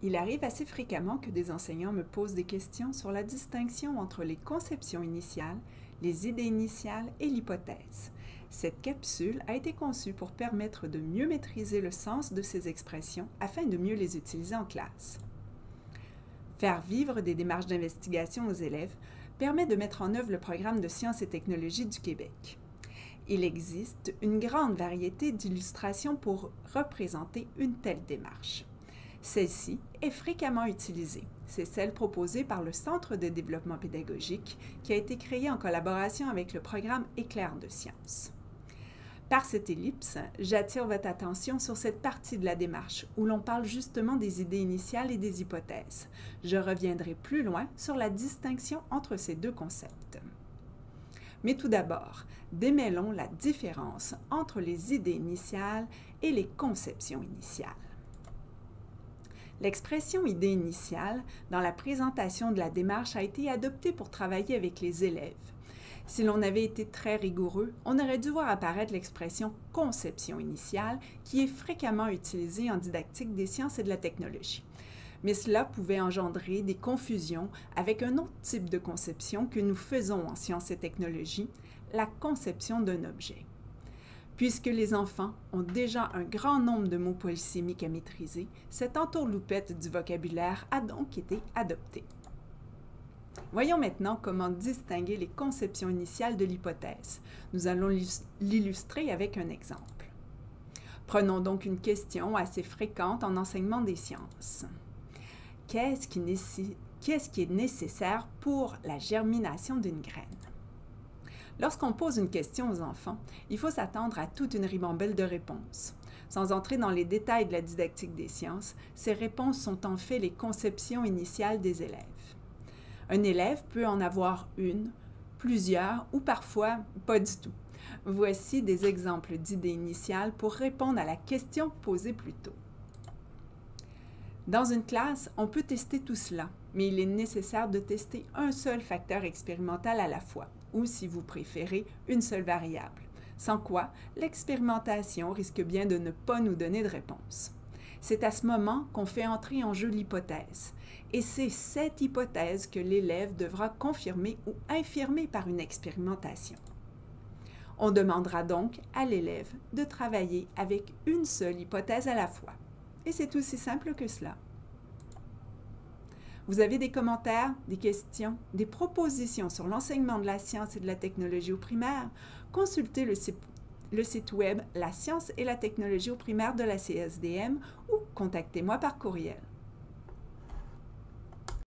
Il arrive assez fréquemment que des enseignants me posent des questions sur la distinction entre les conceptions initiales, les idées initiales et l'hypothèse. Cette capsule a été conçue pour permettre de mieux maîtriser le sens de ces expressions afin de mieux les utiliser en classe. Faire vivre des démarches d'investigation aux élèves permet de mettre en œuvre le programme de sciences et technologies du Québec. Il existe une grande variété d'illustrations pour représenter une telle démarche. Celle-ci est fréquemment utilisée. C'est celle proposée par le Centre de développement pédagogique qui a été créé en collaboration avec le programme Éclair de sciences. Par cette ellipse, j'attire votre attention sur cette partie de la démarche où l'on parle justement des idées initiales et des hypothèses. Je reviendrai plus loin sur la distinction entre ces deux concepts. Mais tout d'abord, démêlons la différence entre les idées initiales et les conceptions initiales. L'expression idée initiale dans la présentation de la démarche a été adoptée pour travailler avec les élèves. Si l'on avait été très rigoureux, on aurait dû voir apparaître l'expression conception initiale qui est fréquemment utilisée en didactique des sciences et de la technologie. Mais cela pouvait engendrer des confusions avec un autre type de conception que nous faisons en sciences et technologies, la conception d'un objet. Puisque les enfants ont déjà un grand nombre de mots polysémiques à maîtriser, cette entourloupette du vocabulaire a donc été adoptée. Voyons maintenant comment distinguer les conceptions initiales de l'hypothèse. Nous allons l'illustrer avec un exemple. Prenons donc une question assez fréquente en enseignement des sciences. Qu'est-ce qui est nécessaire pour la germination d'une graine? Lorsqu'on pose une question aux enfants, il faut s'attendre à toute une ribambelle de réponses. Sans entrer dans les détails de la didactique des sciences, ces réponses sont en fait les conceptions initiales des élèves. Un élève peut en avoir une, plusieurs ou parfois pas du tout. Voici des exemples d'idées initiales pour répondre à la question posée plus tôt. Dans une classe, on peut tester tout cela, mais il est nécessaire de tester un seul facteur expérimental à la fois, ou si vous préférez, une seule variable. Sans quoi, l'expérimentation risque bien de ne pas nous donner de réponse. C'est à ce moment qu'on fait entrer en jeu l'hypothèse, et c'est cette hypothèse que l'élève devra confirmer ou infirmer par une expérimentation. On demandera donc à l'élève de travailler avec une seule hypothèse à la fois. Et c'est aussi simple que cela. Vous avez des commentaires, des questions, des propositions sur l'enseignement de la science et de la technologie au primaire? Consultez le site web La science et la technologie au primaire de la CSDM ou contactez-moi par courriel.